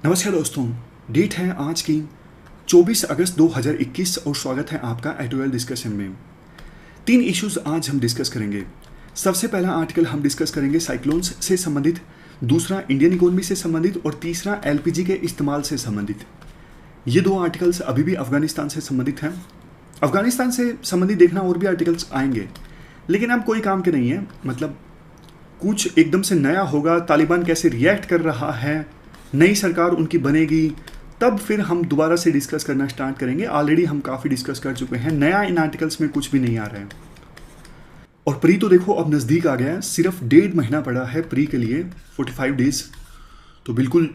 नमस्कार दोस्तों। डेट है आज की 24 अगस्त 2021 और स्वागत है आपका एडिटोरियल डिस्कशन में। तीन इश्यूज आज हम डिस्कस करेंगे। सबसे पहला आर्टिकल हम डिस्कस करेंगे साइक्लोन्स से संबंधित, दूसरा इंडियन इकोनॉमी से संबंधित और तीसरा एलपीजी के इस्तेमाल से संबंधित। ये दो आर्टिकल्स अभी भी अफगानिस्तान से संबंधित हैं। अफगानिस्तान से संबंधित देखना और भी आर्टिकल्स आएंगे, लेकिन अब कोई काम के नहीं है। मतलब कुछ एकदम से नया होगा, तालिबान कैसे रिएक्ट कर रहा है, नई सरकार उनकी बनेगी, तब फिर हम दोबारा से डिस्कस करना स्टार्ट करेंगे। ऑलरेडी हम काफ़ी डिस्कस कर चुके हैं, नया इन आर्टिकल्स में कुछ भी नहीं आ रहा है। और प्री तो देखो अब नज़दीक आ गया है, सिर्फ 1.5 महीना पड़ा है प्री के लिए, 45 डेज। तो बिल्कुल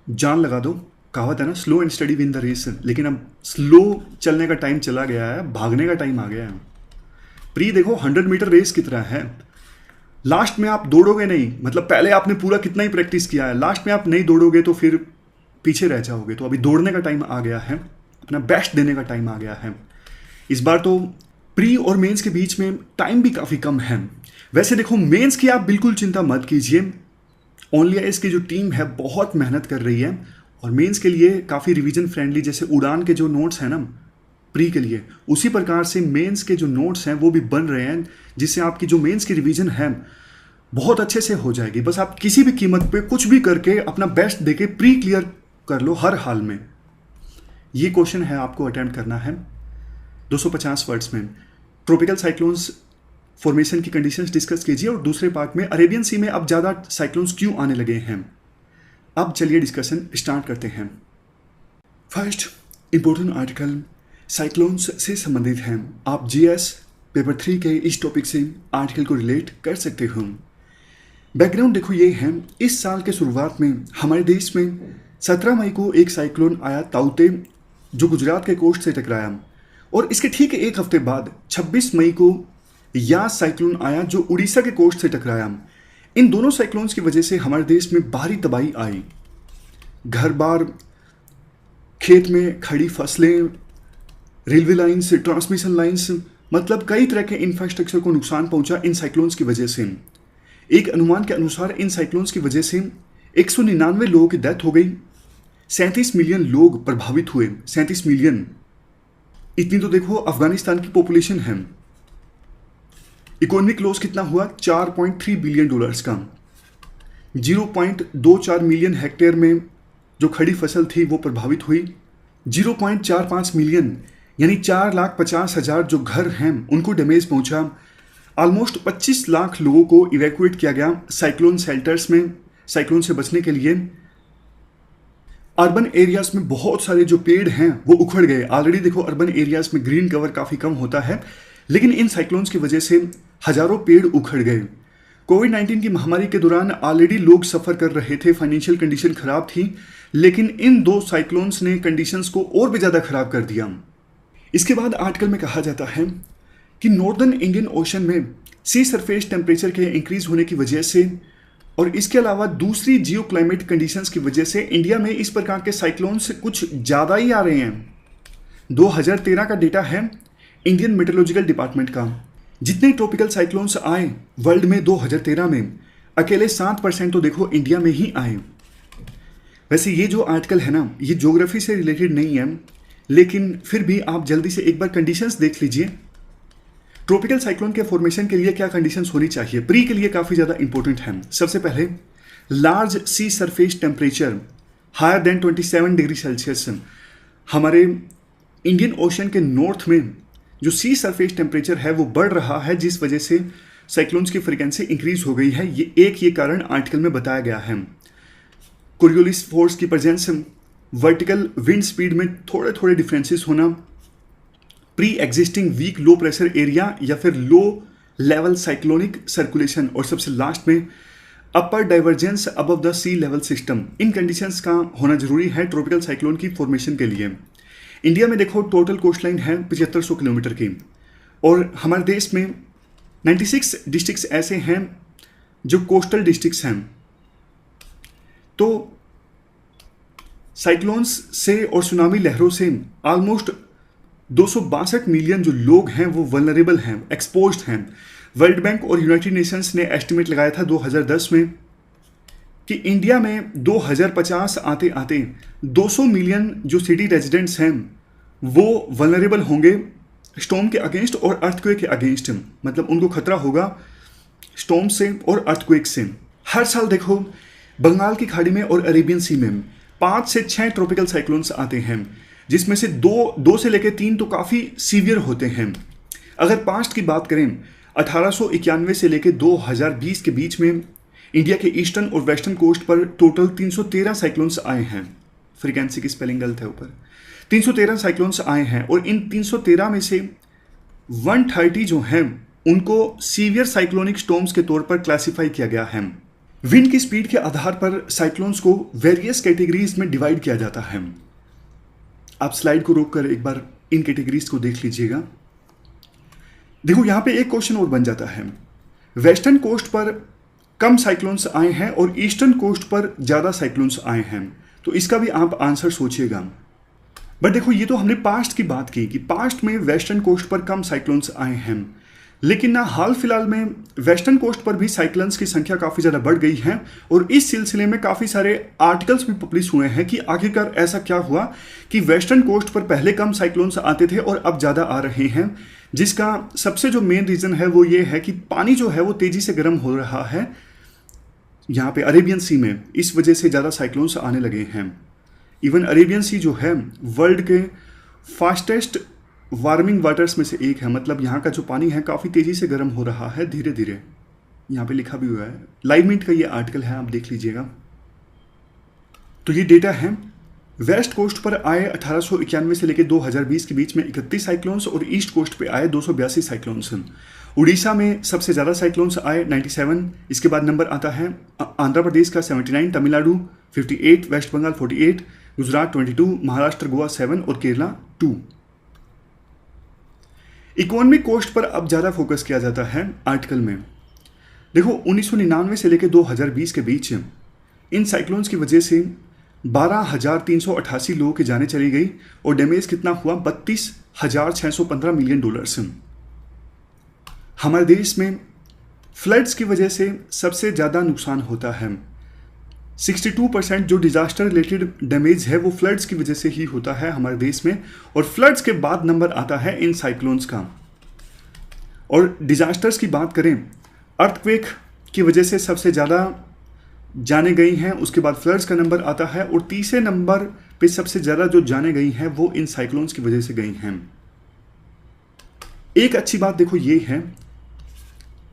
जान लगा दो। कहावत है ना, slow and steady win the race. लेकिन अब स्लो चलने का टाइम चला गया है, भागने का टाइम आ गया है। प्री देखो 100 मीटर रेस की तरह है। लास्ट में आप दौड़ोगे नहीं, मतलब पहले आपने पूरा कितना ही प्रैक्टिस किया है, लास्ट में आप नहीं दौड़ोगे तो फिर पीछे रह जाओगे। तो अभी दौड़ने का टाइम आ गया है, अपना बेस्ट देने का टाइम आ गया है। इस बार तो प्री और मेंस के बीच में टाइम भी काफ़ी कम है। वैसे देखो मेंस की आप बिल्कुल चिंता मत कीजिए, ओनली आईएएस की जो टीम है बहुत मेहनत कर रही है और मेंस के लिए काफ़ी रिवीजन फ्रेंडली, जैसे उड़ान के जो नोट्स हैं ना प्री के लिए, उसी प्रकार से मेंस के जो नोट्स हैं वो भी बन रहे हैं, जिससे आपकी जो मेंस की रिवीजन है बहुत अच्छे से हो जाएगी। बस आप किसी भी कीमत पे कुछ भी करके अपना बेस्ट देके प्री क्लियर कर लो हर हाल में। ये क्वेश्चन है आपको अटेम्प्ट करना है 250 वर्ड्स में। ट्रॉपिकल साइक्लोन्स फॉर्मेशन की कंडीशंस डिस्कस कीजिए और दूसरे पार्ट में अरेबियन सी में अब ज़्यादा साइक्लोन्स क्यों आने लगे हैं। अब चलिए डिस्कशन स्टार्ट करते हैं। फर्स्ट इंपॉर्टेंट आर्टिकल साइक्लोन्स से संबंधित हैं। आप जीएस पेपर 3 के इस टॉपिक से आर्टिकल को रिलेट कर सकते हो। बैकग्राउंड देखो ये है, इस साल के शुरुआत में हमारे देश में 17 मई को एक साइक्लोन आया ताउते, जो गुजरात के कोस्ट से टकराया, और इसके ठीक एक हफ्ते बाद 26 मई को यास साइक्लोन आया जो उड़ीसा के कोस्ट से टकराया। इन दोनों साइक्लोन्स की वजह से हमारे देश में भारी तबाही आई। घर बार, खेत में खड़ी फसलें, रेलवे लाइन्स, ट्रांसमिशन लाइन्स, मतलब कई तरह के इंफ्रास्ट्रक्चर को नुकसान पहुंचा इन साइक्लोन्स की वजह से। एक अनुमान के अनुसार इन साइक्लोन्स की वजह से 199 लोगों की डेथ हो गई, 37 मिलियन लोग प्रभावित हुए। 37 मिलियन, इतनी तो देखो अफगानिस्तान की पॉपुलेशन है। इकोनॉमिक लॉस कितना हुआ? $4.3 बिलियन का। 0.24 मिलियन हेक्टेयर में जो खड़ी फसल थी वो प्रभावित हुई। 0.45 मिलियन यानी 4,50,000 जो घर हैं उनको डैमेज पहुंचा। ऑलमोस्ट 25 लाख लोगों को इवैक्यूएट किया गया साइक्लोन शेल्टर्स में, साइक्लोन से बचने के लिए। अर्बन एरियाज में बहुत सारे जो पेड़ हैं वो उखड़ गए। ऑलरेडी देखो अर्बन एरियाज में ग्रीन कवर काफ़ी कम होता है, लेकिन इन साइक्लोन्स की वजह से हजारों पेड़ उखड़ गए। कोविड-19 की महामारी के दौरान ऑलरेडी लोग सफ़र कर रहे थे, फाइनेंशियल कंडीशन खराब थी, लेकिन इन दो साइक्लोन्स ने कंडीशंस को और भी ज़्यादा खराब कर दिया। इसके बाद आर्टिकल में कहा जाता है कि नॉर्दर्न इंडियन ओशन में सी सरफेस टेम्परेचर के इंक्रीज होने की वजह से और इसके अलावा दूसरी जियो क्लाइमेट कंडीशंस की वजह से इंडिया में इस प्रकार के साइक्लोन्स कुछ ज़्यादा ही आ रहे हैं। 2013 का डेटा है इंडियन मेट्रोलॉजिकल डिपार्टमेंट का। जितने ट्रॉपिकल साइक्लोन्स आए वर्ल्ड में 2013 में, अकेले 7% तो देखो इंडिया में ही आए। वैसे ये जो आर्टिकल है ना, ये ज्योग्राफी से रिलेटेड नहीं है, लेकिन फिर भी आप जल्दी से एक बार कंडीशंस देख लीजिए। ट्रॉपिकल साइक्लोन के फॉर्मेशन के लिए क्या कंडीशंस होनी चाहिए, प्री के लिए काफ़ी ज़्यादा इंपॉर्टेंट है। सबसे पहले large sea surface temperature higher than 27 degree Celsius. हमारे इंडियन ओशन के नॉर्थ में जो सी सरफेस टेम्परेचर है वो बढ़ रहा है, जिस वजह से साइक्लोन्स की फ्रीक्वेंसी इंक्रीज हो गई है। ये कारण आर्टिकल में बताया गया है। कोरियोलिस फोर्स की प्रेजेंस, वर्टिकल विंड स्पीड में थोड़े थोड़े डिफरेंसेस होना, pre existing weak low pressure area या फिर लो लेवल साइक्लोनिक सर्कुलेशन, और सबसे लास्ट में upper divergence above the sea level system. इन कंडीशंस का होना जरूरी है ट्रॉपिकल साइक्लोन की फॉर्मेशन के लिए। इंडिया में देखो टोटल कोस्ट लाइन है 7500 किलोमीटर की, और हमारे देश में 96 डिस्ट्रिक्ट्स ऐसे हैं जो कोस्टल डिस्ट्रिक्ट्स हैं। तो साइक्लोन्स से और सुनामी लहरों से ऑलमोस्ट 262 मिलियन जो लोग हैं वो वल्नरेबल हैं, एक्सपोज्ड हैं। वर्ल्ड बैंक और यूनाइटेड नेशंस ने एस्टिमेट लगाया था 2010 में कि इंडिया में 2050 आते आते 200 मिलियन जो सिटी रेजिडेंट्स हैं वो वल्नरेबल होंगे स्टॉर्म के अगेंस्ट और अर्थक्वेक के अगेंस्ट, मतलब उनको खतरा होगा स्टॉर्म से और अर्थक्वेक से। हर साल देखो बंगाल की खाड़ी में और अरेबियन सी में 5 से 6 ट्रॉपिकल साइक्लोन्स आते हैं, जिसमें से दो से लेकर 3 तो काफ़ी सीवियर होते हैं। अगर पास्ट की बात करें 1891 से लेकर 2020 के बीच में इंडिया के ईस्टर्न और वेस्टर्न कोस्ट पर टोटल 313 साइक्लोन्स आए हैं। फ्रीक्वेंसी की स्पेलिंग गलत है ऊपर, 313 साइक्लोन्स आए हैं और इन 313 में से 130 जो हैं उनको सीवियर साइक्लोनिक स्टॉर्म्स के तौर पर क्लासिफाई किया गया है। विंड की स्पीड के आधार पर साइक्लोन्स को वेरियस कैटेगरीज में डिवाइड किया जाता है। आप स्लाइड को रोककर एक बार इन कैटेगरीज को देख लीजिएगा। देखो यहां पे एक क्वेश्चन और बन जाता है, वेस्टर्न कोस्ट पर कम साइक्लोन्स आए हैं और ईस्टर्न कोस्ट पर ज़्यादा साइक्लोन्स आए हैं, तो इसका भी आप आंसर सोचिएगा। बट देखो ये तो हमने पास्ट की बात की कि पास्ट में वेस्टर्न कोस्ट पर कम साइक्लोन्स आए हैं, लेकिन ना हाल फिलहाल में वेस्टर्न कोस्ट पर भी साइक्लोन्स की संख्या काफ़ी ज़्यादा बढ़ गई है और इस सिलसिले में काफ़ी सारे आर्टिकल्स भी पब्लिश हुए हैं कि आखिरकार ऐसा क्या हुआ कि वेस्टर्न कोस्ट पर पहले कम साइक्लोन्स आते थे और अब ज़्यादा आ रहे हैं। जिसका सबसे जो मेन रीज़न है वो ये है कि पानी जो है वो तेज़ी से गर्म हो रहा है यहाँ पे अरेबियन सी में, इस वजह से ज़्यादा साइक्लोन्स आने लगे हैं। इवन अरेबियन सी जो है वर्ल्ड के फास्टेस्ट वार्मिंग वाटर्स में से एक है, मतलब यहाँ का जो पानी है काफ़ी तेज़ी से गर्म हो रहा है धीरे धीरे। यहाँ पे लिखा भी हुआ है, लाइव मिनट का ये आर्टिकल है, आप देख लीजिएगा। तो ये डेटा है वेस्ट कोस्ट पर आए 1891 से लेकर 2020 के बीच में 31 साइक्लोन्स और ईस्ट कोस्ट पे आए 282 साइक्लोन्स। उड़ीसा में सबसे ज़्यादा साइक्लोन्स आए 97, इसके बाद नंबर आता है आंध्र प्रदेश का 79, तमिलनाडु 58, वेस्ट बंगाल 48, गुजरात 22, महाराष्ट्र गोवा 7 और केरला 2। इकोनॉमिक कोस्ट पर अब ज़्यादा फोकस किया जाता है आर्टिकल में। देखो 1999 से लेकर 2020 के बीच इन साइक्लोन्स की वजह से 12,388 लोगों की जानें चली गई और डैमेज कितना हुआ 32,615 मिलियन डॉलर्स। हमारे देश में फ्लड्स की वजह से सबसे ज़्यादा नुकसान होता है। 62% जो डिज़ास्टर रिलेटेड डैमेज है वो फ्लड्स की वजह से ही होता है हमारे देश में, और फ्लड्स के बाद नंबर आता है इन साइक्लोन्स का। और डिज़ास्टर्स की बात करें, अर्थक्वेक की वजह से सबसे ज़्यादा जाने गई हैं, उसके बाद फ्लड्स का नंबर आता है और तीसरे नंबर पे सबसे ज़्यादा जो जाने गई हैं वो इन साइक्लोन्स की वजह से गई हैं। एक अच्छी बात देखो ये है,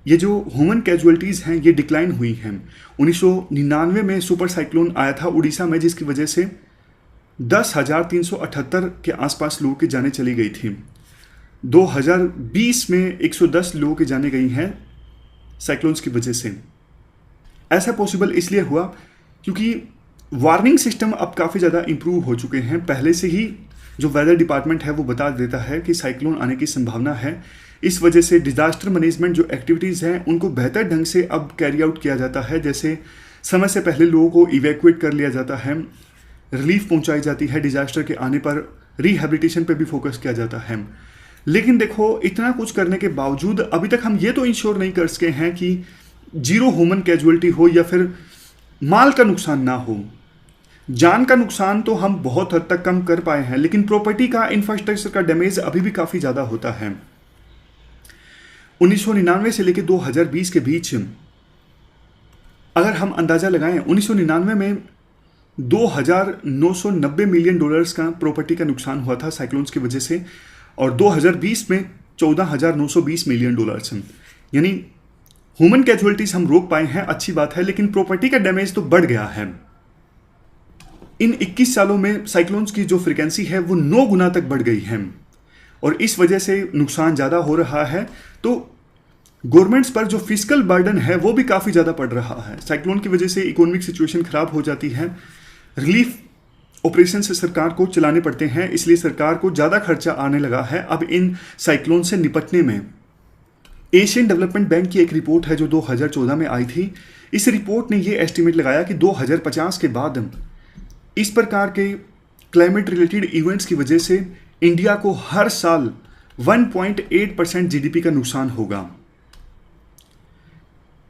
ये जो ह्यूमन कैजुअलिटीज़ हैं ये डिक्लाइन हुई हैं। 1999 में सुपर साइक्लोन आया था उड़ीसा में, जिसकी वजह से 10,378 के आसपास लोगों की जानें चली गई थी। 2020 में 110 लोगों की जानें गई हैं साइक्लोन्स की वजह से। ऐसा पॉसिबल इसलिए हुआ क्योंकि वार्निंग सिस्टम अब काफ़ी ज़्यादा इम्प्रूव हो चुके हैं। पहले से ही जो वेदर डिपार्टमेंट है वो बता देता है कि साइक्लोन आने की संभावना है। इस वजह से डिज़ास्टर मैनेजमेंट जो एक्टिविटीज़ हैं उनको बेहतर ढंग से अब कैरी आउट किया जाता है। जैसे समय से पहले लोगों को इवैक्यूएट कर लिया जाता है, रिलीफ पहुंचाई जाती है, डिज़ास्टर के आने पर रिहेबिलिटेशन पे भी फोकस किया जाता है। लेकिन देखो इतना कुछ करने के बावजूद अभी तक हम ये तो इंश्योर नहीं कर सके हैं कि जीरो ह्यूमन कैजुअलिटी हो या फिर माल का नुकसान ना हो। जान का नुकसान तो हम बहुत हद तक कम कर पाए हैं, लेकिन प्रॉपर्टी का, इंफ्रास्ट्रक्चर का डैमेज अभी भी काफ़ी ज़्यादा होता है। 1999 से लेकर 2020 के बीच अगर हम अंदाज़ा लगाएं, 1999 में 2,990 मिलियन डॉलर्स का प्रॉपर्टी का नुकसान हुआ था साइक्लोन्स की वजह से, और 2020 में 14,920 मिलियन डॉलर्स। यानी ह्यूमन कैजुअलिटीज हम रोक पाए हैं, अच्छी बात है, लेकिन प्रॉपर्टी का डैमेज तो बढ़ गया है। इन 21 सालों में साइक्लोन्स की जो फ्रीक्वेंसी है वो 9 गुना तक बढ़ गई है और इस वजह से नुकसान ज़्यादा हो रहा है। तो गवर्नमेंट्स पर जो फिजिकल बर्डन है वो भी काफ़ी ज़्यादा पड़ रहा है। साइक्लोन की वजह से इकोनॉमिक सिचुएशन ख़राब हो जाती है, रिलीफ ऑपरेशन से सरकार को चलाने पड़ते हैं, इसलिए सरकार को ज़्यादा खर्चा आने लगा है अब इन साइक्लोन से निपटने में। एशियन डेवलपमेंट बैंक की एक रिपोर्ट है जो 2014 में आई थी। इस रिपोर्ट ने ये एस्टिमेट लगाया कि 2050 के बाद इस प्रकार के क्लाइमेट रिलेटेड इवेंट्स की वजह से इंडिया को हर साल 1.8% जीडीपी का नुकसान होगा।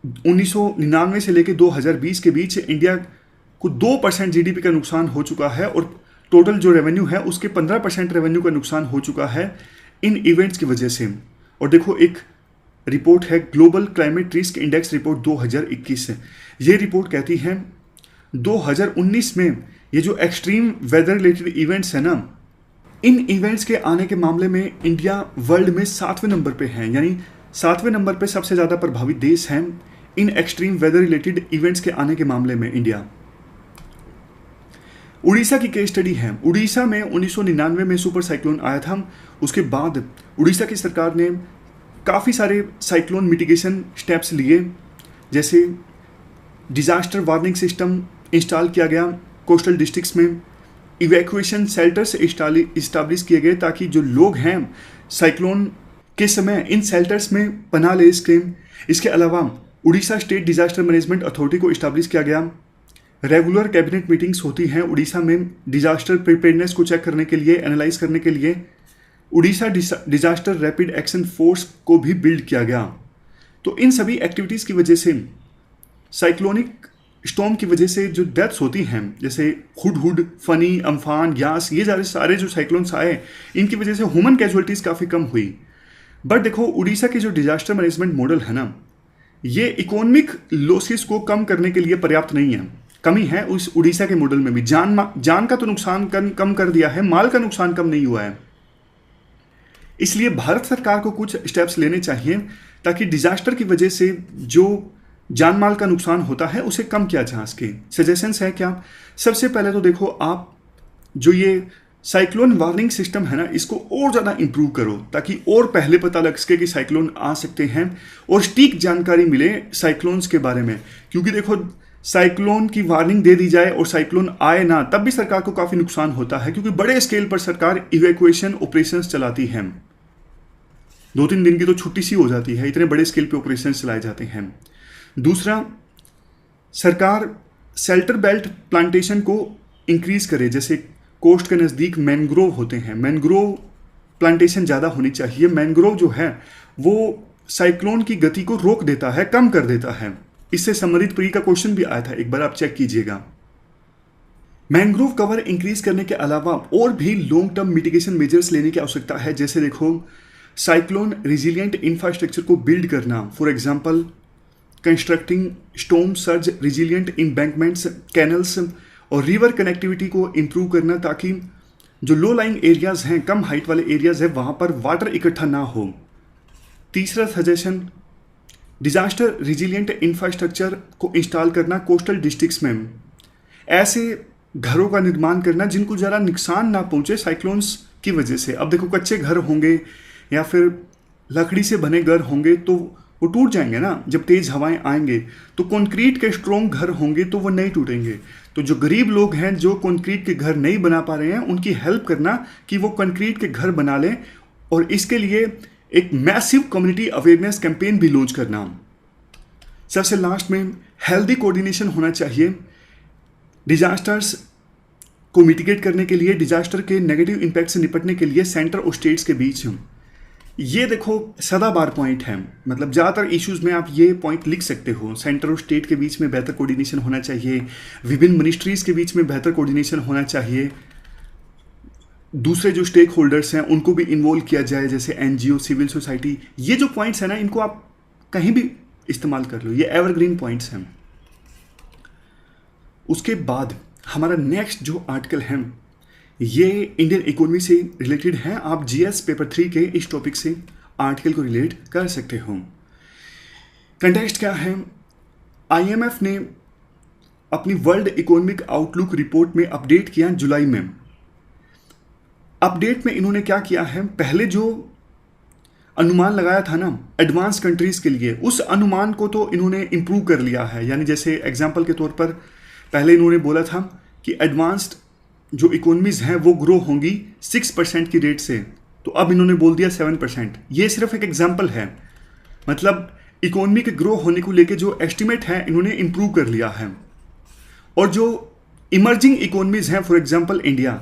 1999 से लेकर 2020 के बीच इंडिया को 2% जीडीपी का नुकसान हो चुका है और टोटल जो रेवेन्यू है उसके 15% रेवेन्यू का नुकसान हो चुका है इन इवेंट्स की वजह से। और देखो एक रिपोर्ट है global climate risk index report 2021 से, ये रिपोर्ट कहती है 2019 में ये जो एक्सट्रीम वेदर रिलेटेड इवेंट्स है ना, इन इवेंट्स के आने के मामले में इंडिया वर्ल्ड में 7वें नंबर पे है, यानी 7वें नंबर पे सबसे ज़्यादा प्रभावित देश है इन एक्सट्रीम वेदर रिलेटेड इवेंट्स के आने के मामले में इंडिया। उड़ीसा की केस स्टडी है। उड़ीसा में 1999 में सुपर साइक्लोन आया था। उसके बाद उड़ीसा की सरकार ने काफ़ी सारे साइक्लोन मिटिगेशन स्टेप्स लिए, जैसे डिजास्टर वार्निंग सिस्टम इंस्टॉल किया गया कोस्टल डिस्ट्रिक्ट्स में, इवैक्यूएशन शेल्टर्स इस्टाब्लिश किए गए ताकि जो लोग हैं साइक्लोन के समय इन शेल्टर्स में पनाह ले सकें। इसके अलावा Orissa state disaster management authority को इस्टाब्लिश किया गया। रेगुलर कैबिनेट मीटिंग्स होती हैं उड़ीसा में डिजास्टर प्रिपेयरनेस को चेक करने के लिए, एनालाइज करने के लिए। Orissa disaster rapid action force को भी बिल्ड किया गया। तो इन सभी एक्टिविटीज़ की वजह से साइक्लोनिक स्टॉर्म की वजह से जो डेथ्स होती हैं, जैसे हुडहुड, फनी, अम्फान, यास, ये सारे जो साइक्लोन्स आए इनकी वजह से ह्यूमन कैजुअलिटीज़ काफ़ी कम हुई। बट देखो उड़ीसा के जो डिजास्टर मैनेजमेंट मॉडल है ना, ये इकोनॉमिक लॉसेस को कम करने के लिए पर्याप्त नहीं है। कमी है उस उड़ीसा के मॉडल में भी। जान का तो नुकसान कम कर दिया है, माल का नुकसान कम नहीं हुआ है। इसलिए भारत सरकार को कुछ स्टेप्स लेने चाहिए ताकि डिजास्टर की वजह से जो जान माल का नुकसान होता है उसे कम किया जा सके। सजेशंस है क्या? सबसे पहले तो देखो आप जो ये साइक्लोन वार्निंग सिस्टम है ना, इसको और ज़्यादा इंप्रूव करो ताकि और पहले पता लग सके कि साइक्लोन आ सकते हैं और सटीक जानकारी मिले साइक्लोन्स के बारे में। क्योंकि देखो साइक्लोन की वार्निंग दे दी जाए और साइक्लोन आए ना, तब भी सरकार को काफ़ी नुकसान होता है, क्योंकि बड़े स्केल पर सरकार इवैक्यूएशन ऑपरेशंस चलाती है। 2-3 दिन की तो छुट्टी सी हो जाती है, इतने बड़े स्केल पे ऑपरेशंस चलाए जाते हैं। दूसरा, सरकार शेल्टर बेल्ट प्लांटेशन को इंक्रीज करे, जैसे कोस्ट के नज़दीक मैनग्रोव होते हैं, मैनग्रोव प्लांटेशन ज़्यादा होनी चाहिए। मैनग्रोव जो है वो साइक्लोन की गति को रोक देता है, कम कर देता है। इससे संबंधित प्री का क्वेश्चन भी आया था, एक बार आप चेक कीजिएगा। मैनग्रोव कवर इंक्रीज करने के अलावा और भी लॉन्ग टर्म मिटिगेशन मेजर्स लेने की आवश्यकता है, जैसे देखो साइक्लोन रिजिलियंट इंफ्रास्ट्रक्चर को बिल्ड करना, for example constructing storm surge resilient embankments, canals और रिवर कनेक्टिविटी को इम्प्रूव करना ताकि जो लो लाइंग एरियाज हैं, कम हाइट वाले एरियाज हैं, वहाँ पर वाटर इकट्ठा ना हो। तीसरा सजेशन, डिजास्टर रिजिलियंट इंफ्रास्ट्रक्चर को इंस्टॉल करना कोस्टल डिस्ट्रिक्ट्स में, ऐसे घरों का निर्माण करना जिनको ज़्यादा नुकसान ना पहुँचे साइक्लोन्स की वजह से। अब देखो कच्चे घर होंगे या फिर लकड़ी से बने घर होंगे तो वो टूट जाएंगे ना, जब तेज़ हवाएं आएंगे। तो कंक्रीट के स्ट्रॉन्ग घर होंगे तो वो नहीं टूटेंगे। तो जो गरीब लोग हैं जो कंक्रीट के घर नहीं बना पा रहे हैं, उनकी हेल्प करना कि वो कंक्रीट के घर बना लें, और इसके लिए एक मैसिव कम्युनिटी अवेयरनेस कैंपेन भी लॉन्च करना। सबसे लास्ट में हेल्दी कोऑर्डिनेशन होना चाहिए डिजास्टर्स को मिटिगेट करने के लिए, डिजास्टर के नेगेटिव इम्पैक्ट से निपटने के लिए सेंटर और स्टेट्स के बीच। ये देखो सदाबार पॉइंट है, मतलब ज़्यादातर इश्यूज़ में आप ये पॉइंट लिख सकते हो। सेंटर और स्टेट के बीच में बेहतर कोऑर्डिनेशन होना चाहिए, विभिन्न मिनिस्ट्रीज़ के बीच में बेहतर कोऑर्डिनेशन होना चाहिए, दूसरे जो स्टेक होल्डर्स हैं उनको भी इन्वॉल्व किया जाए, जैसे एनजीओ, सिविल सोसाइटी। ये जो पॉइंट्स हैं ना, इनको आप कहीं भी इस्तेमाल कर लो, ये एवरग्रीन पॉइंट्स हैं। उसके बाद हमारा नेक्स्ट जो आर्टिकल है ये इंडियन इकोनॉमी से रिलेटेड है। आप जीएस पेपर 3 के इस टॉपिक से आर्टिकल को रिलेट कर सकते हो। कंटेक्स्ट क्या है? आईएमएफ ने अपनी वर्ल्ड इकोनॉमिक आउटलुक रिपोर्ट में अपडेट किया जुलाई में। अपडेट में इन्होंने क्या किया है, पहले जो अनुमान लगाया था ना एडवांस कंट्रीज के लिए, उस अनुमान को तो इन्होंने इम्प्रूव कर लिया है। यानी जैसे एग्जाम्पल के तौर पर पहले इन्होंने बोला था कि एडवांस्ड जो इकोनॉमीज हैं वो ग्रो होंगी 6% की रेट से, तो अब इन्होंने बोल दिया 7%। ये सिर्फ एक एग्जाम्पल है, मतलब इकोनॉमी के ग्रो होने को लेके जो एस्टिमेट है इन्होंने इम्प्रूव कर लिया है। और जो इमर्जिंग इकोनॉमीज हैं, फॉर एग्जांपल इंडिया,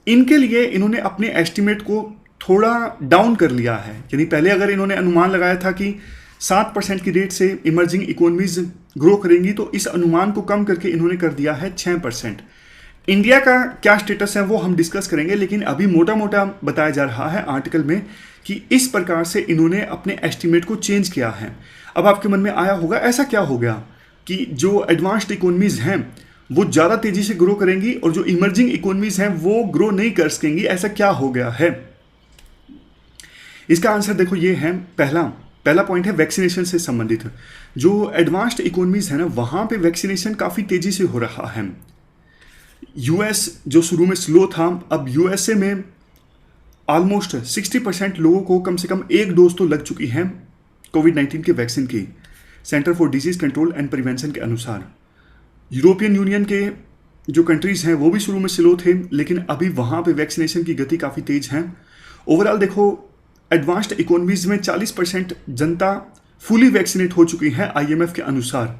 इनके लिए इन्होंने अपने एस्टिमेट को थोड़ा डाउन कर लिया है। यानी पहले अगर इन्होंने अनुमान लगाया था कि 7% की रेट से इमर्जिंग इकोनॉमीज ग्रो करेंगी, तो इस अनुमान को कम करके इन्होंने कर दिया है 6%। इंडिया का क्या स्टेटस है वो हम डिस्कस करेंगे, लेकिन अभी मोटा मोटा बताया जा रहा है आर्टिकल में कि इस प्रकार से इन्होंने अपने एस्टिमेट को चेंज किया है। अब आपके मन में आया होगा ऐसा क्या हो गया कि जो एडवांस्ड इकोनॉमीज हैं वो ज़्यादा तेजी से ग्रो करेंगी और जो इमर्जिंग इकोनॉमीज हैं वो ग्रो नहीं कर सकेंगी, ऐसा क्या हो गया है? इसका आंसर देखो ये है, पहला पॉइंट है वैक्सीनेशन से संबंधित। जो एडवांस्ड इकोनॉमीज है ना, वहां पे वैक्सीनेशन काफ़ी तेजी से हो रहा है। यूएस जो शुरू में स्लो था, अब यूएसए में ऑलमोस्ट 60% लोगों को कम से कम एक डोज तो लग चुकी है कोविड-19 के वैक्सीन की, centre for disease control and prevention के अनुसार। यूरोपियन यूनियन के जो कंट्रीज़ हैं वो भी शुरू में स्लो थे, लेकिन अभी वहाँ पे वैक्सीनेशन की गति काफ़ी तेज है। ओवरऑल देखो, एडवांस्ड इकोनॉमीज में 40% जनता फुली वैक्सीनेट हो चुकी है आईएमएफ के अनुसार।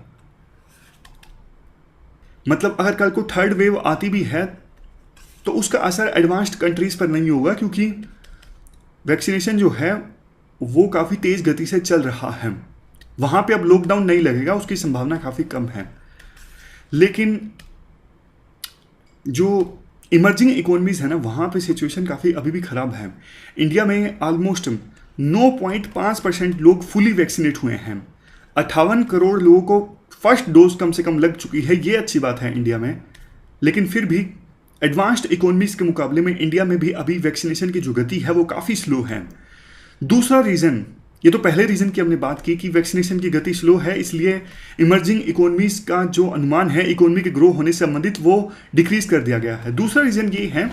मतलब अगर कल को थर्ड वेव आती भी है तो उसका असर एडवांस्ड कंट्रीज़ पर नहीं होगा, क्योंकि वैक्सीनेशन जो है वो काफ़ी तेज़ गति से चल रहा है। वहाँ पे अब लॉकडाउन नहीं लगेगा, उसकी संभावना काफ़ी कम है। लेकिन जो इमर्जिंग इकोनॉमीज है ना, वहाँ पे सिचुएशन काफ़ी अभी भी ख़राब है। इंडिया में ऑलमोस्ट 9.5% लोग फुली वैक्सीनेट हुए हैं। 58 करोड़ लोगों को फर्स्ट डोज कम से कम लग चुकी है, ये अच्छी बात है इंडिया में। लेकिन फिर भी एडवांस्ड इकोनॉमीज के मुकाबले में इंडिया में भी अभी वैक्सीनेशन की जो गति है वो काफ़ी स्लो है। दूसरा रीज़न, ये तो पहले रीज़न की हमने बात की कि वैक्सीनेशन की गति स्लो है, इसलिए इमर्जिंग इकोनॉमीज का जो अनुमान है इकोनॉमी के ग्रो होने से संबंधित वो डिक्रीज कर दिया गया है। दूसरा रीज़न ये है,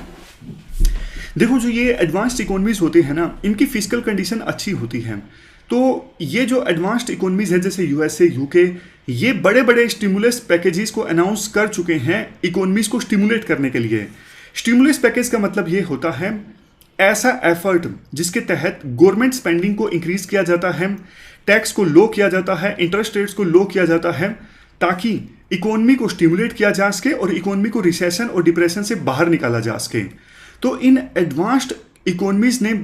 देखो जो ये एडवांस्ड इकोनॉमीज होते हैं ना, इनकी फिजिकल कंडीशन अच्छी होती है। तो ये जो एडवांस्ड इकोनॉमीज है जैसे यूएसए, यूके, ये बड़े बड़े स्टिमुलस पैकेजेस को अनाउंस कर चुके हैं इकोनॉमीज को स्टिमुलेट करने के लिए। स्टिमुलस पैकेज का मतलब ये होता है ऐसा एफर्ट जिसके तहत गवर्नमेंट स्पेंडिंग को इंक्रीज किया जाता है, टैक्स को लो किया जाता है, इंटरेस्ट रेट्स को लो किया जाता है, ताकि इकोनॉमी को स्टिमुलेट किया जा सके और इकोनॉमी को रिसेशन और डिप्रेशन से बाहर निकाला जा सके। तो इन एडवांस्ड इकोनॉमीज ने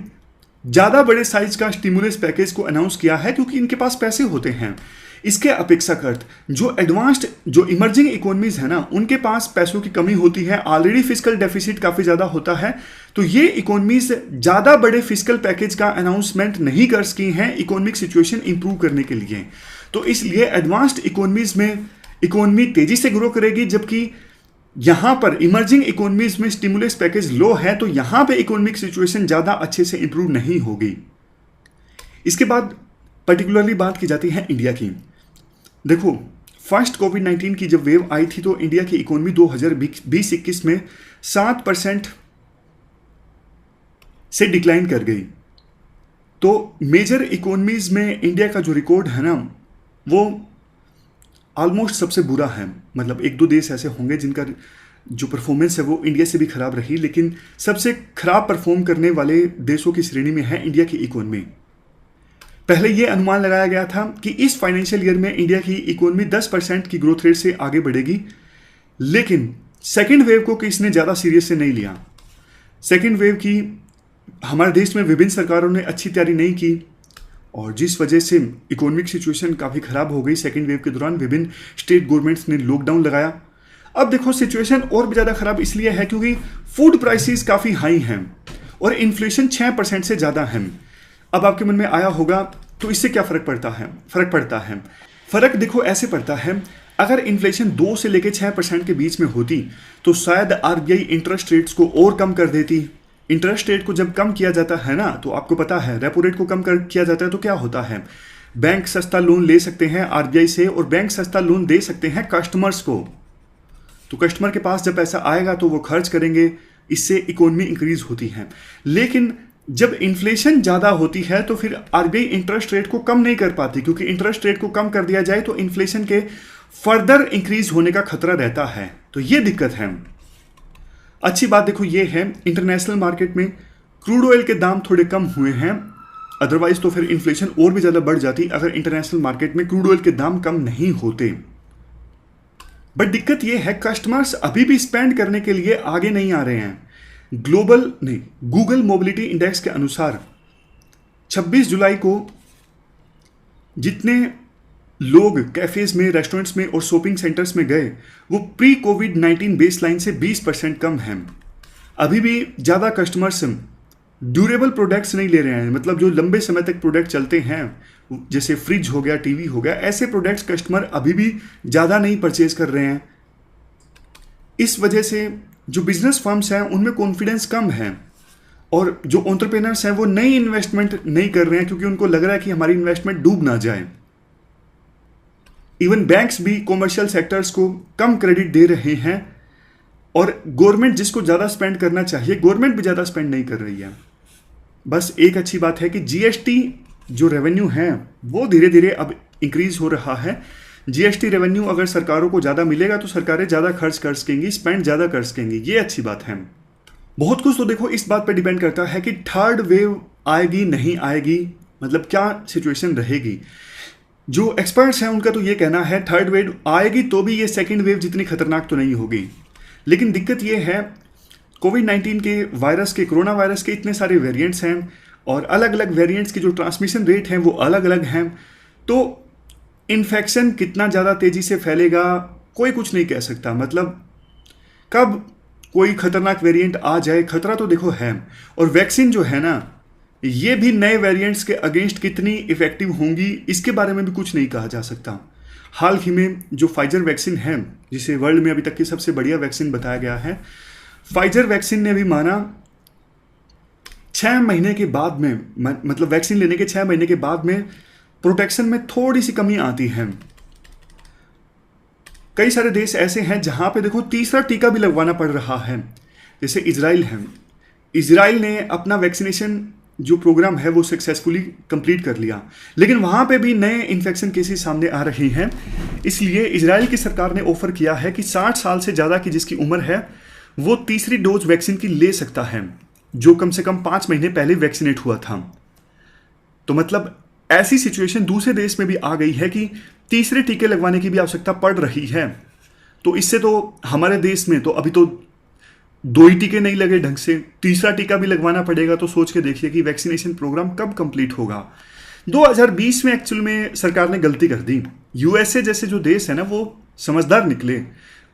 ज़्यादा बड़े साइज का स्टिमुलस पैकेज को अनाउंस किया है, क्योंकि इनके पास पैसे होते हैं। इसके अपेक्षाकृत जो एडवांस्ड जो इमर्जिंग इकोनॉमीज है ना, उनके पास पैसों की कमी होती है, ऑलरेडी फिजिकल डेफिसिट काफ़ी ज़्यादा होता है। तो ये इकोनॉमीज ज़्यादा बड़े फिजिकल पैकेज का अनाउंसमेंट नहीं कर सकी हैं इकोनॉमिक सिचुएशन इंप्रूव करने के लिए। तो इसलिए एडवांस्ड इकोनॉमीज में इकोनॉमी तेज़ी से ग्रो करेगी, जबकि यहाँ पर इमर्जिंग इकोनॉमीज में स्टिमुलस पैकेज लो है, तो यहाँ पे इकोनॉमिक सिचुएशन ज़्यादा अच्छे से इंप्रूव नहीं होगी। इसके बाद पर्टिकुलरली बात की जाती है इंडिया की। देखो, फर्स्ट कोविड-19 की जब वेव आई थी तो इंडिया की इकोनॉमी 2020-21 में 7% से डिक्लाइन कर गई। तो मेजर इकोनॉमीज में इंडिया का जो रिकॉर्ड है ना, वो ऑलमोस्ट सबसे बुरा है। मतलब एक दो देश ऐसे होंगे जिनका जो परफॉर्मेंस है वो इंडिया से भी खराब रही, लेकिन सबसे खराब परफॉर्म करने वाले देशों की श्रेणी में है इंडिया की इकोनॉमी। पहले ये अनुमान लगाया गया था कि इस फाइनेंशियल ईयर में इंडिया की इकोनॉमी 10% की ग्रोथ रेट से आगे बढ़ेगी, लेकिन सेकेंड वेव को किसने ज़्यादा सीरियस से नहीं लिया। सेकेंड वेव की हमारे देश में विभिन्न सरकारों ने अच्छी तैयारी नहीं की, और जिस वजह से इकोनॉमिक सिचुएशन काफ़ी ख़राब हो गई। सेकेंड वेव के दौरान विभिन्न स्टेट गवर्नमेंट्स ने लॉकडाउन लगाया। अब देखो, सिचुएशन और भी ज़्यादा ख़राब इसलिए है क्योंकि फूड प्राइसेस काफ़ी हाई हैं और इन्फ्लेशन 6% से ज़्यादा है। अब आपके मन में आया होगा तो इससे क्या फ़र्क पड़ता है? फ़र्क देखो ऐसे पड़ता है, अगर इन्फ्लेशन 2 से लेकर 6% के बीच में होती तो शायद आरबीआई इंटरेस्ट रेट्स को और कम कर देती। इंटरेस्ट रेट को जब कम किया जाता है ना, तो आपको पता है रेपो रेट को कम किया जाता है तो क्या होता है, बैंक सस्ता लोन ले सकते हैं आरबीआई से, और बैंक सस्ता लोन दे सकते हैं कस्टमर्स को। तो कस्टमर के पास जब पैसा आएगा तो वो खर्च करेंगे, इससे इकोनॉमी इंक्रीज होती है। लेकिन जब इन्फ्लेशन ज़्यादा होती है तो फिर आरबीआई इंटरेस्ट रेट को कम नहीं कर पाती, क्योंकि इंटरेस्ट रेट को कम कर दिया जाए तो इन्फ्लेशन के फर्दर इंक्रीज होने का खतरा रहता है। तो ये दिक्कत है। अच्छी बात देखो ये है, इंटरनेशनल मार्केट में क्रूड ऑयल के दाम थोड़े कम हुए हैं, अदरवाइज तो फिर इन्फ्लेशन और भी ज़्यादा बढ़ जाती अगर इंटरनेशनल मार्केट में क्रूड ऑयल के दाम कम नहीं होते। बट दिक्कत ये है, कस्टमर्स अभी भी स्पेंड करने के लिए आगे नहीं आ रहे हैं। गूगल मोबिलिटी इंडेक्स के अनुसार 26 जुलाई को जितने लोग कैफेज में, रेस्टोरेंट्स में और शॉपिंग सेंटर्स में गए वो प्री कोविड-19 बेसलाइन से 20% कम हैं। अभी भी ज़्यादा कस्टमर्स ड्यूरेबल प्रोडक्ट्स नहीं ले रहे हैं, मतलब जो लंबे समय तक प्रोडक्ट चलते हैं जैसे फ्रिज हो गया, टीवी हो गया, ऐसे प्रोडक्ट्स कस्टमर अभी भी ज़्यादा नहीं परचेज कर रहे हैं। इस वजह से जो बिजनेस फर्म्स हैं उनमें कॉन्फिडेंस कम है और जो एंटरप्रेन्योर्स हैं वो नई इन्वेस्टमेंट नहीं कर रहे हैं क्योंकि उनको लग रहा है कि हमारी इन्वेस्टमेंट डूब ना जाए। इवन बैंक्स भी कॉमर्शियल सेक्टर्स को कम क्रेडिट दे रहे हैं और गवर्नमेंट जिसको ज़्यादा स्पेंड करना चाहिए, गवर्नमेंट भी ज़्यादा स्पेंड नहीं कर रही है। बस एक अच्छी बात है कि जीएसटी जो रेवेन्यू है वो धीरे धीरे अब इंक्रीज हो रहा है। जीएसटी रेवेन्यू अगर सरकारों को ज़्यादा मिलेगा तो सरकारें ज़्यादा खर्च कर सकेंगी, स्पेंड ज़्यादा कर सकेंगी, ये अच्छी बात है। बहुत कुछ तो देखो इस बात पर डिपेंड करता है कि थर्ड वेव आएगी नहीं आएगी, मतलब क्या सिचुएशन रहेगी। जो एक्सपर्ट्स हैं उनका तो ये कहना है थर्ड वेव आएगी तो भी ये सेकेंड वेव जितनी खतरनाक तो नहीं होगी। लेकिन दिक्कत ये है कोविड-19 के वायरस के, कोरोना वायरस के इतने सारे वेरिएंट्स हैं और अलग अलग वेरिएंट्स की जो ट्रांसमिशन रेट हैं वो अलग अलग हैं, तो इन्फेक्शन कितना ज़्यादा तेज़ी से फैलेगा कोई कुछ नहीं कह सकता। मतलब कब कोई खतरनाक वेरिएंट आ जाए, खतरा तो देखो है। और वैक्सीन जो है ना, ये भी नए वेरिएंट्स के अगेंस्ट कितनी इफेक्टिव होंगी इसके बारे में भी कुछ नहीं कहा जा सकता। हाल ही में जो फाइजर वैक्सीन है, जिसे वर्ल्ड में अभी तक की सबसे बढ़िया वैक्सीन बताया गया है, फाइजर वैक्सीन ने भी माना 6 महीने के बाद में, मतलब वैक्सीन लेने के 6 महीने के बाद में प्रोटेक्शन में थोड़ी सी कमी आती है। कई सारे देश ऐसे हैं जहां पे देखो तीसरा टीका भी लगवाना पड़ रहा है, जैसे इजराइल है। इजराइल ने अपना वैक्सीनेशन जो प्रोग्राम है वो सक्सेसफुली कंप्लीट कर लिया, लेकिन वहां पे भी नए इन्फेक्शन केसेस सामने आ रही हैं। इसलिए इजराइल की सरकार ने ऑफर किया है कि 60 साल से ज़्यादा की जिसकी उम्र है वो तीसरी डोज वैक्सीन की ले सकता है, जो कम से कम 5 महीने पहले वैक्सीनेट हुआ था। तो मतलब ऐसी सिचुएशन दूसरे देश में भी आ गई है कि तीसरे टीके लगवाने की भी आवश्यकता पड़ रही है। तो इससे तो हमारे देश में तो अभी तो 2 ही टीके नहीं लगे ढंग से, तीसरा टीका भी लगवाना पड़ेगा। तो सोच के देखिए कि वैक्सीनेशन प्रोग्राम कब कंप्लीट होगा। 2020 में एक्चुअल में सरकार ने गलती कर दी। यूएसए जैसे जो देश है ना वो समझदार निकले,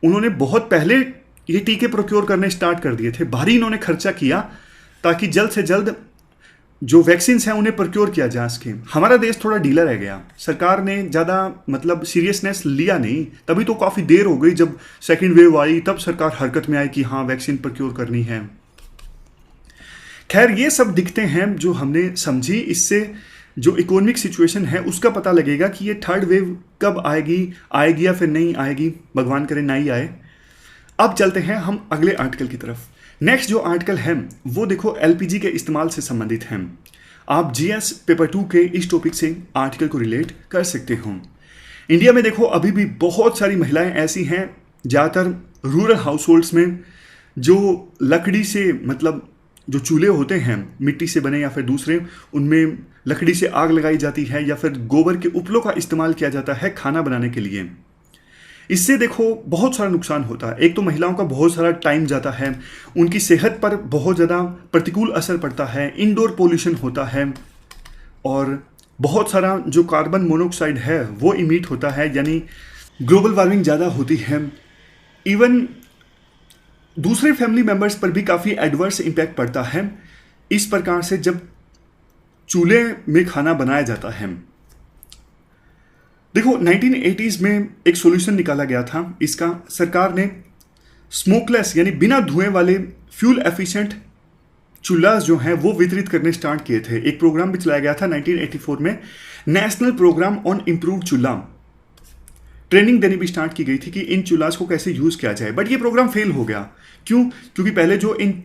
उन्होंने बहुत पहले ये टीके प्रोक्योर करने स्टार्ट कर दिए थे, भारी इन्होंने खर्चा किया ताकि जल्द से जल्द जो वैक्सीन्स हैं उन्हें प्रोक्योर किया जा सके। हमारा देश थोड़ा ढीला रह गया, सरकार ने ज़्यादा मतलब सीरियसनेस लिया नहीं, तभी तो काफ़ी देर हो गई। जब सेकेंड वेव आई तब सरकार हरकत में आई कि हाँ वैक्सीन प्रोक्योर करनी है। खैर ये सब दिखते हैं जो हमने समझी, इससे जो इकोनॉमिक सिचुएशन है उसका पता लगेगा कि ये थर्ड वेव कब आएगी या फिर नहीं आएगी, भगवान करे ना ही आए। अब चलते हैं हम अगले आर्टिकल की तरफ। नेक्स्ट जो आर्टिकल है वो देखो एलपीजी के इस्तेमाल से संबंधित है। आप जीएस पेपर 2 के इस टॉपिक से आर्टिकल को रिलेट कर सकते हो। इंडिया में देखो अभी भी बहुत सारी महिलाएं ऐसी हैं, ज़्यादातर रूरल हाउस में, जो लकड़ी से, मतलब जो चूल्हे होते हैं मिट्टी से बने या फिर दूसरे, उनमें लकड़ी से आग लगाई जाती है या फिर गोबर के उपलों का इस्तेमाल किया जाता है खाना बनाने के लिए। इससे देखो बहुत सारा नुकसान होता है। एक तो महिलाओं का बहुत सारा टाइम जाता है, उनकी सेहत पर बहुत ज़्यादा प्रतिकूल असर पड़ता है, इनडोर पोल्यूशन होता है और बहुत सारा जो कार्बन मोनोऑक्साइड है वो इमिट होता है, यानी ग्लोबल वार्मिंग ज़्यादा होती है। इवन दूसरे फैमिली मेम्बर्स पर भी काफ़ी एडवर्स इम्पैक्ट पड़ता है इस प्रकार से जब चूल्हे में खाना बनाया जाता है। देखो 1980s में एक सॉल्यूशन निकाला गया था इसका। सरकार ने स्मोकलेस यानी बिना धुएं वाले फ्यूल एफिशिएंट चूल्हा जो हैं वो वितरित करने स्टार्ट किए थे। एक प्रोग्राम भी चलाया गया था 1984 में, नेशनल प्रोग्राम ऑन इम्प्रूव्ड चूल्हा। ट्रेनिंग देनी भी स्टार्ट की गई थी कि इन चूल्हास को कैसे यूज़ किया जाए, बट ये प्रोग्राम फेल हो गया। क्यों? क्योंकि पहले जो इन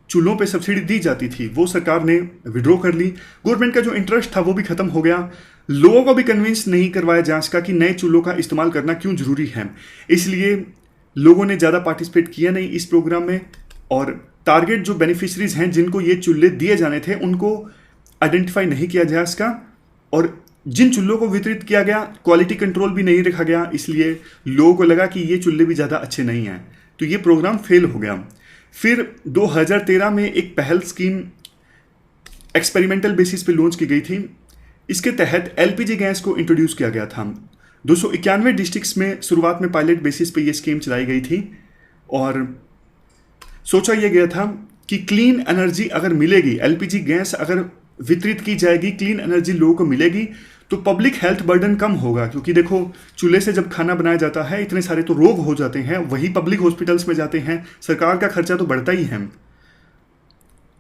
चूल्हों पे सब्सिडी दी जाती थी वो सरकार ने विड्रॉ कर ली। गवर्नमेंट का जो इंटरेस्ट था वो भी खत्म हो गया। लोगों को भी कन्विंस नहीं करवाया जा सका कि नए चूल्हों का इस्तेमाल करना क्यों जरूरी है, इसलिए लोगों ने ज़्यादा पार्टिसिपेट किया नहीं इस प्रोग्राम में। और टारगेट जो बेनिफिशरीज हैं जिनको ये चूल्हे दिए जाने थे उनको आइडेंटिफाई नहीं किया जा सका, और जिन चूल्हों को वितरित किया गया क्वालिटी कंट्रोल भी नहीं रखा गया, इसलिए लोगों को लगा कि ये चूल्हे भी ज़्यादा अच्छे नहीं हैं, तो ये प्रोग्राम फेल हो गया। फिर 2013 में एक पहल स्कीम एक्सपेरिमेंटल बेसिस पे लॉन्च की गई थी, इसके तहत एलपीजी गैस को इंट्रोड्यूस किया गया था। 291 डिस्ट्रिक्ट्स में शुरुआत में पायलट बेसिस पे ये स्कीम चलाई गई थी और सोचा यह गया था कि क्लीन एनर्जी अगर मिलेगी, एलपीजी गैस अगर वितरित की जाएगी, क्लीन एनर्जी लोगों को मिलेगी तो पब्लिक हेल्थ बर्डन कम होगा। क्योंकि देखो, चूल्हे से जब खाना बनाया जाता है इतने सारे तो रोग हो जाते हैं, वही पब्लिक हॉस्पिटल्स में जाते हैं, सरकार का खर्चा तो बढ़ता ही है।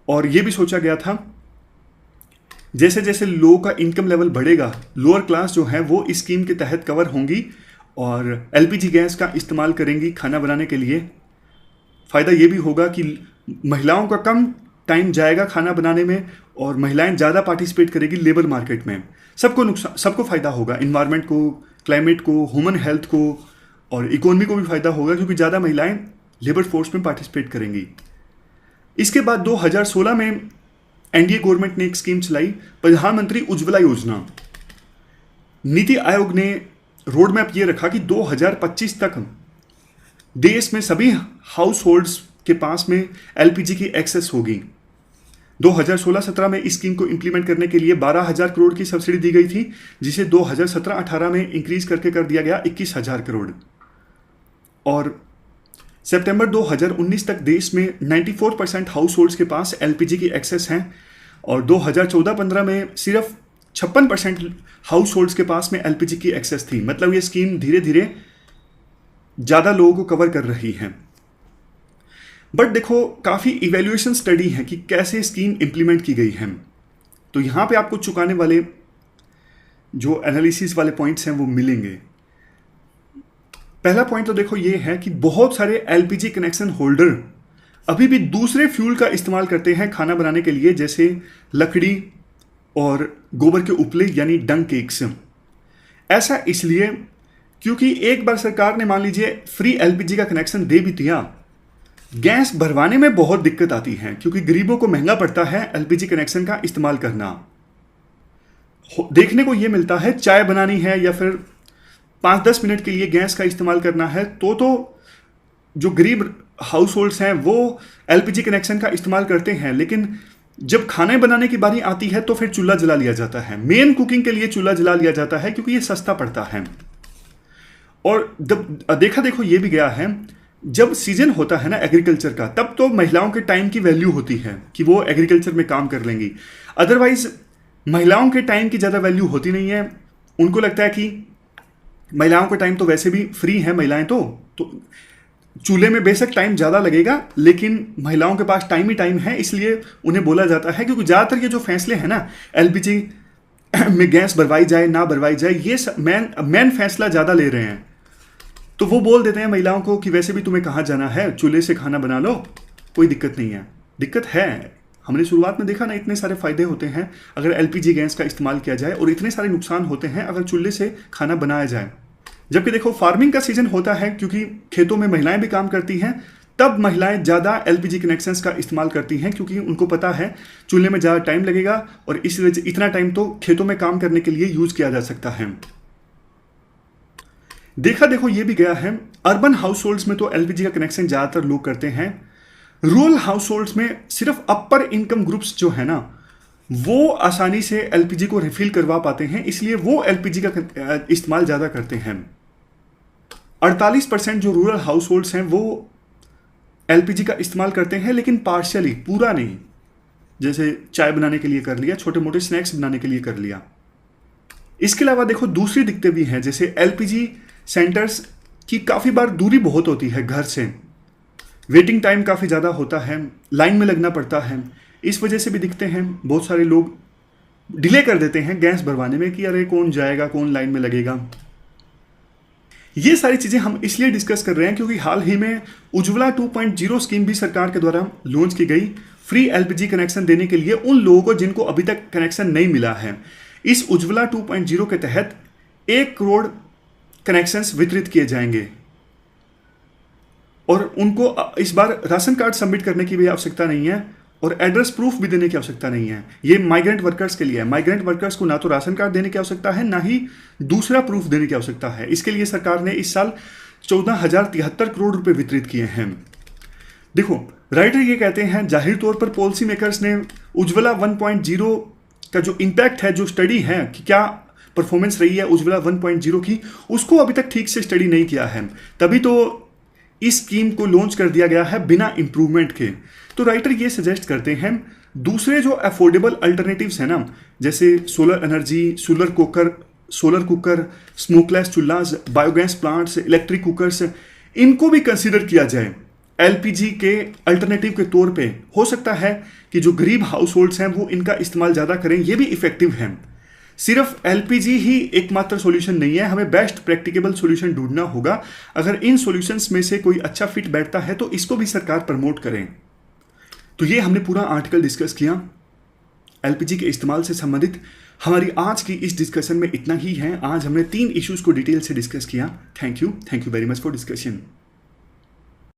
और ये भी सोचा गया था जैसे जैसे लोगों का इनकम लेवल बढ़ेगा, लोअर क्लास जो है वो इस स्कीम के तहत कवर होंगी और एलपीजी गैस का इस्तेमाल करेंगी खाना बनाने के लिए। फ़ायदा ये भी होगा कि महिलाओं का कम टाइम जाएगा खाना बनाने में और महिलाएं ज़्यादा पार्टिसिपेट करेगी लेबर मार्केट में। सबको फ़ायदा होगा, इन्वायरमेंट को, क्लाइमेट को, ह्यूमन हेल्थ को और इकोनॉमी को भी फ़ायदा होगा क्योंकि ज़्यादा महिलाएं लेबर फोर्स में पार्टिसिपेट करेंगी। इसके बाद 2016 में एनडीए गवर्नमेंट ने एक स्कीम चलाई, प्रधानमंत्री उज्ज्वला योजना। नीति आयोग ने रोड मैप ये रखा कि 2025 तक देश में सभी हाउस होल्ड्स के पास में एलपीजी की एक्सेस होगी। 2016-17 में इस स्कीम को इंप्लीमेंट करने के लिए 12,000 करोड़ की सब्सिडी दी गई थी, जिसे 2017-18 में इंक्रीज करके कर दिया गया 21,000 करोड़। और सितंबर 2019 तक देश में 94% हाउस होल्ड्स के पास एलपीजी की एक्सेस हैं और 2014-15 में सिर्फ 56% हाउस होल्ड्स के पास में एलपीजी की एक्सेस थी। मतलब ये स्कीम धीरे धीरे ज़्यादा लोगों को कवर कर रही है। बट देखो, काफ़ी इवैल्यूएशन स्टडी है कि कैसे स्कीम इंप्लीमेंट की गई है। तो यहाँ पे आपको चुकाने वाले जो एनालिसिस वाले पॉइंट्स हैं वो मिलेंगे। पहला पॉइंट तो देखो ये है कि बहुत सारे एलपीजी कनेक्शन होल्डर अभी भी दूसरे फ्यूल का इस्तेमाल करते हैं खाना बनाने के लिए, जैसे लकड़ी और गोबर के उपले यानी डंग केक्स। ऐसा इसलिए क्योंकि एक बार सरकार ने मान लीजिए फ्री एलपीजी का कनेक्शन दे भी दिया, गैस भरवाने में बहुत दिक्कत आती है क्योंकि गरीबों को महंगा पड़ता है एलपीजी कनेक्शन का इस्तेमाल करना। देखने को यह मिलता है चाय बनानी है या फिर 5-10 मिनट के लिए गैस का इस्तेमाल करना है तो जो गरीब हाउस होल्ड्स हैं वो एलपीजी कनेक्शन का इस्तेमाल करते हैं, लेकिन जब खाने बनाने की बारी आती है तो फिर चूल्हा जला लिया जाता है। मेन कुकिंग के लिए चूल्हा जला लिया जाता है क्योंकि ये सस्ता पड़ता है। और देखो ये भी गया है, जब सीजन होता है ना एग्रीकल्चर का, तब तो महिलाओं के टाइम की वैल्यू होती है कि वो एग्रीकल्चर में काम कर लेंगी। अदरवाइज महिलाओं के टाइम की ज़्यादा वैल्यू होती नहीं है। उनको लगता है कि महिलाओं का टाइम तो वैसे भी फ्री है महिलाएं, तो चूल्हे में बेशक टाइम ज़्यादा लगेगा लेकिन महिलाओं के पास टाइम ही टाइम है, इसलिए उन्हें बोला जाता है। क्योंकि ज़्यादातर ये जो फैसले हैं ना, एलपीजी में गैस भरवाई जाए ना भरवाई जाए, ये मैन फैसला ज़्यादा ले रहे हैं। तो वो बोल देते हैं महिलाओं को कि वैसे भी तुम्हें कहाँ जाना है, चूल्हे से खाना बना लो, कोई दिक्कत नहीं है। दिक्कत है, हमने शुरुआत में देखा ना, इतने सारे फायदे होते हैं अगर एलपीजी गैस का इस्तेमाल किया जाए और इतने सारे नुकसान होते हैं अगर चूल्हे से खाना बनाया जाए। जबकि देखो, फार्मिंग का सीजन होता है क्योंकि खेतों में महिलाएं भी काम करती हैं, तब महिलाएं ज़्यादा एलपीजी कनेक्शंस का इस्तेमाल करती हैं क्योंकि उनको पता है चूल्हे में ज़्यादा टाइम लगेगा और इस वजह से इतना टाइम तो खेतों में काम करने के लिए यूज़ किया जा सकता है। देखो ये भी गया है, अर्बन हाउस होल्ड्स में तो एलपीजी का कनेक्शन ज़्यादातर लोग करते हैं। रूरल हाउस होल्ड्स में सिर्फ अपर इनकम ग्रुप्स जो है ना, वो आसानी से एलपीजी को रिफिल करवा पाते हैं, इसलिए वो एलपीजी का इस्तेमाल ज़्यादा करते हैं। 48% जो रूरल हाउस होल्ड्स हैं वो एलपीजी का इस्तेमाल करते हैं, लेकिन पार्शियली, पूरा नहीं। जैसे चाय बनाने के लिए कर लिया, छोटे मोटे स्नैक्स बनाने के लिए कर लिया। इसके अलावा देखो दूसरी दिक्कतें भी हैं, जैसे एलपीजी सेंटर्स की काफ़ी बार दूरी बहुत होती है घर से, वेटिंग टाइम काफ़ी ज़्यादा होता है, लाइन में लगना पड़ता है। इस वजह से भी दिखते हैं बहुत सारे लोग डिले कर देते हैं गैस भरवाने में कि अरे कौन जाएगा, कौन लाइन में लगेगा। ये सारी चीज़ें हम इसलिए डिस्कस कर रहे हैं क्योंकि हाल ही में उज्ज्वला 2.0 स्कीम भी सरकार के द्वारा लॉन्च की गई, फ्री एलपीजी कनेक्शन देने के लिए उन लोगों को जिनको अभी तक कनेक्शन नहीं मिला है। इस उज्ज्वला 2.0 के तहत 1 करोड़ कनेक्शंस वितरित किए जाएंगे और उनको इस बार राशन कार्ड सबमिट करने की भी आवश्यकता नहीं है और एड्रेस प्रूफ भी देने की आवश्यकता नहीं है। ये माइग्रेंट वर्कर्स के लिए है। माइग्रेंट वर्कर्स को ना तो राशन कार्ड देने की आवश्यकता है, ना ही दूसरा प्रूफ देने की आवश्यकता है। इसके लिए सरकार ने इस साल 14,073 करोड़ रुपए वितरित किए हैं। देखो, राइटर ये कहते हैं, जाहिर तौर पर पॉलिसी मेकर्स ने उज्ज्वला 1.0 का जो इम्पैक्ट है, जो स्टडी है कि क्या परफॉर्मेंस रही है उज्ज्वला 1.0 की, उसको अभी तक ठीक से स्टडी नहीं किया है। तभी तो इस स्कीम को लॉन्च कर दिया गया है बिना इंप्रूवमेंट के। तो राइटर ये सजेस्ट करते हैं दूसरे जो अफोर्डेबल अल्टरनेटिव्स हैं ना, जैसे solar energy, solar cooker, smokeless चूल्हास, बायोगैस प्लांट्स, इलेक्ट्रिक कुकर्स, इनको भी कंसीडर किया जाए एलपीजी के अल्टरनेटिव के तौर पे। हो सकता है कि जो गरीब हाउस होल्ड्स हैं वो इनका इस्तेमाल ज़्यादा करें, ये भी इफेक्टिव है। सिर्फ एलपीजी ही एकमात्र सॉल्यूशन नहीं है, हमें बेस्ट प्रैक्टिकेबल सॉल्यूशन ढूंढना होगा। अगर इन सॉल्यूशंस में से कोई अच्छा फिट बैठता है तो इसको भी सरकार प्रमोट करें। तो ये हमने पूरा आर्टिकल डिस्कस किया एलपीजी के इस्तेमाल से संबंधित। हमारी आज की इस डिस्कशन में इतना ही है। आज हमने 3 इश्यूज को डिटेल से डिस्कस किया। Thank you very much for discussion.